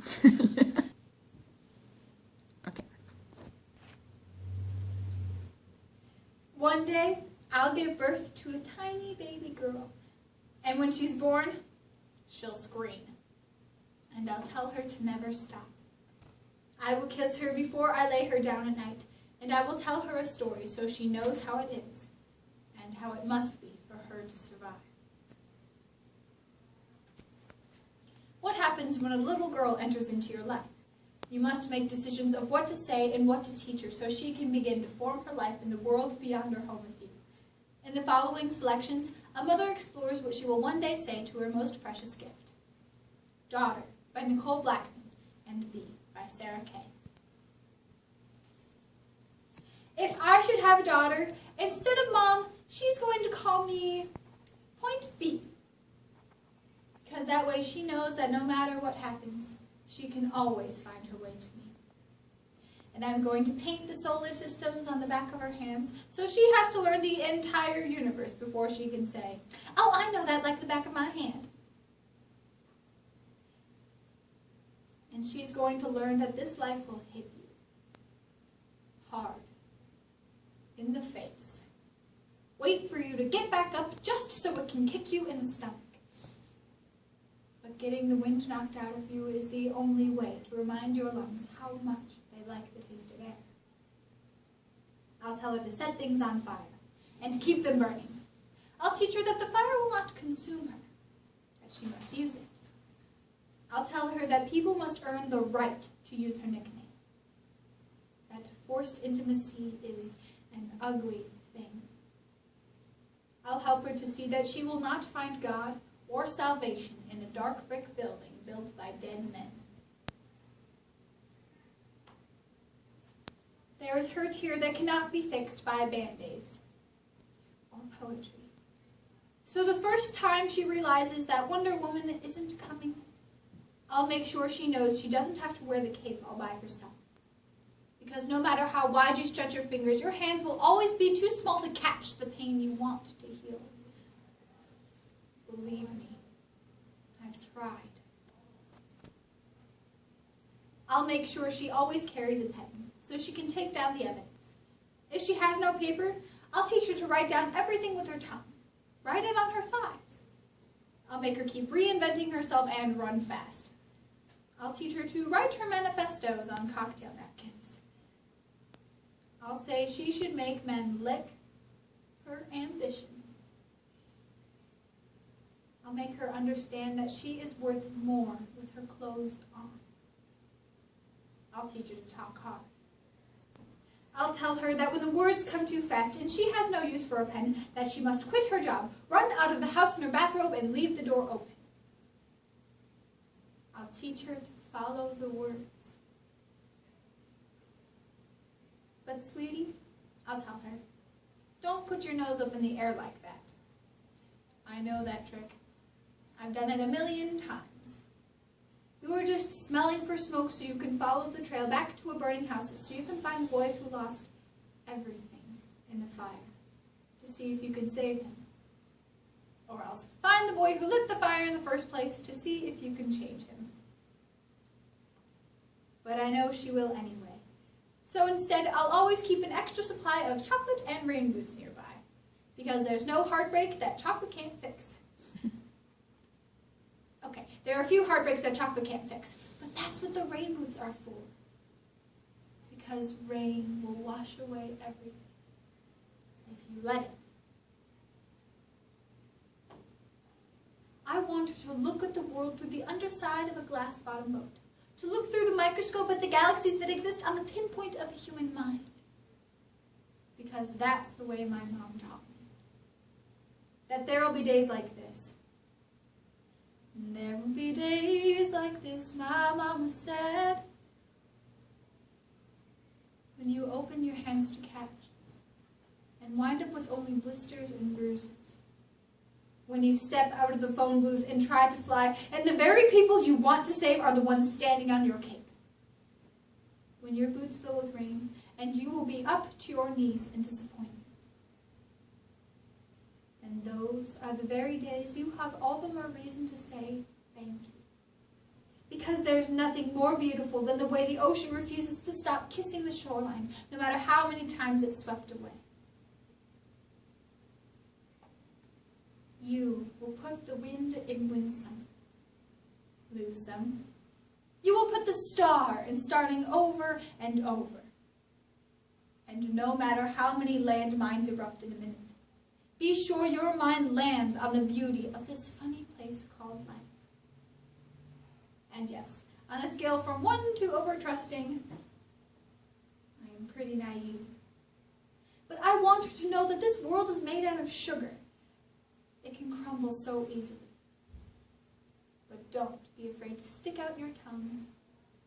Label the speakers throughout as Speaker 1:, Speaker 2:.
Speaker 1: Okay.
Speaker 2: One day, I'll give birth to a tiny baby girl. And when she's born, she'll scream. And I'll tell her to never stop. I will kiss her before I lay her down at night. And I will tell her a story so she knows how it is and how it must be for her to survive. What happens when a little girl enters into your life? You must make decisions of what to say and what to teach her so she can begin to form her life in the world beyond her home with you. In the following selections, a mother explores what she will one day say to her most precious gift. Daughter, by Nicole Blackman, and B, by Sarah Kay. If I should have a daughter, instead of Mom, she's going to call me Point B. Because that way she knows that no matter what happens, she can always find her way to me. And I'm going to paint the solar systems on the back of her hands, so she has to learn the entire universe before she can say, oh, I know that like the back of my hand. And she's going to learn that this life will hit you hard in the face. Wait for you to get back up just so it can kick you in the stomach. But getting the wind knocked out of you is the only way to remind your lungs how much they like the taste of air. I'll tell her to set things on fire and to keep them burning. I'll teach her that the fire will not consume her, that she must use it. I'll tell her that people must earn the right to use her nickname, that forced intimacy is an ugly thing. I'll help her to see that she will not find God or salvation in a dark brick building built by dead men. There is hurt here that cannot be fixed by band-aids or poetry. So the first time she realizes that Wonder Woman isn't coming, I'll make sure she knows she doesn't have to wear the cape all by herself. Because no matter how wide you stretch your fingers, your hands will always be too small to catch the pain you want to heal. Believe me, I've tried. I'll make sure she always carries a pen, so she can take down the evidence. If she has no paper, I'll teach her to write down everything with her tongue. Write it on her thighs. I'll make her keep reinventing herself and run fast. I'll teach her to write her manifestos on cocktail napkins. I'll say she should make men lick her ambition. I'll make her understand that she is worth more with her clothes on. I'll teach her to talk hard. I'll tell her that when the words come too fast and she has no use for a pen, that she must quit her job, run out of the house in her bathrobe, and leave the door open. I'll teach her to follow the words. But sweetie, I'll tell her, don't put your nose up in the air like that. I know that trick. I've done it 1,000,000 times. You are just smelling for smoke so you can follow the trail back to a burning house so you can find the boy who lost everything in the fire to see if you can save him. Or else find the boy who lit the fire in the first place to see if you can change him. But I know she will anyway. So instead, I'll always keep an extra supply of chocolate and rain boots nearby, because there's no heartbreak that chocolate can't fix. Okay, there are a few heartbreaks that chocolate can't fix, but that's what the rain boots are for. Because rain will wash away everything, if you let it. I want her to look at the world through the underside of a glass-bottom boat, to look through the microscope at the galaxies that exist on the pinpoint of a human mind. Because that's the way my mom taught me. That there will be days like this. There will be days like this, my mama said, when you open your hands to catch and wind up with only blisters and bruises. When you step out of the phone booth and try to fly, and the very people you want to save are the ones standing on your cape. When your boots fill with rain, and you will be up to your knees in disappointment. And those are the very days you have all the more reason to say thank you. Because there's nothing more beautiful than the way the ocean refuses to stop kissing the shoreline, no matter how many times it's swept away. You will put the wind in Winsome, Loosome. You will put the star in starting over and over. And no matter how many landmines erupt in a minute, be sure your mind lands on the beauty of this funny place called life. And yes, on a scale from 1 to over-trusting, I am pretty naive. But I want you to know that this world is made out of sugar. It can crumble so easily. But don't be afraid to stick out your tongue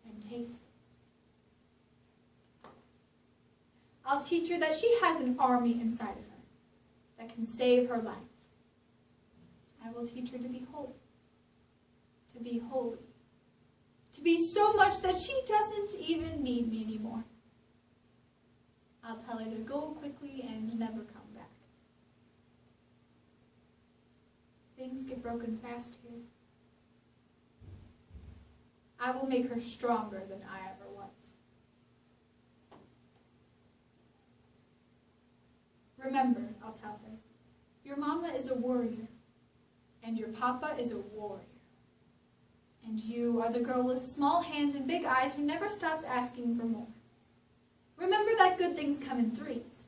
Speaker 2: and taste it. I'll teach her that she has an army inside of her that can save her life. I will teach her to be whole, to be holy, to be so much that she doesn't even need me anymore. I'll tell her to go quickly and never come back. Things get broken fast here. I will make her stronger than I ever was. Remember, I'll tell her, your mama is a warrior, and your papa is a warrior. And you are the girl with small hands and big eyes who never stops asking for more. Remember that good things come in threes,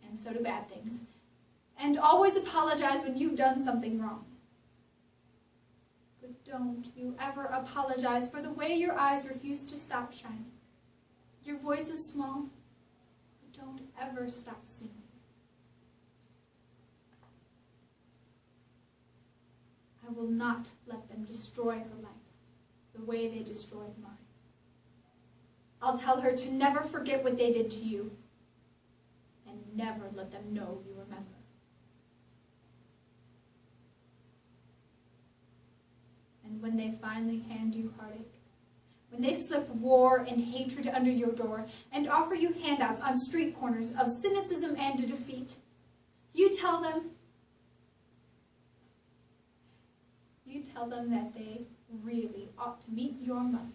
Speaker 2: and so do bad things. And always apologize when you've done something wrong. But don't you ever apologize for the way your eyes refuse to stop shining. Your voice is small, but don't ever stop singing. I will not let them destroy her life the way they destroyed mine. I'll tell her to never forget what they did to you, and never let them know you remember. And when they finally hand you heartache, when they slip war and hatred under your door and offer you handouts on street corners of cynicism and defeat, you tell them that they really ought to meet your mother.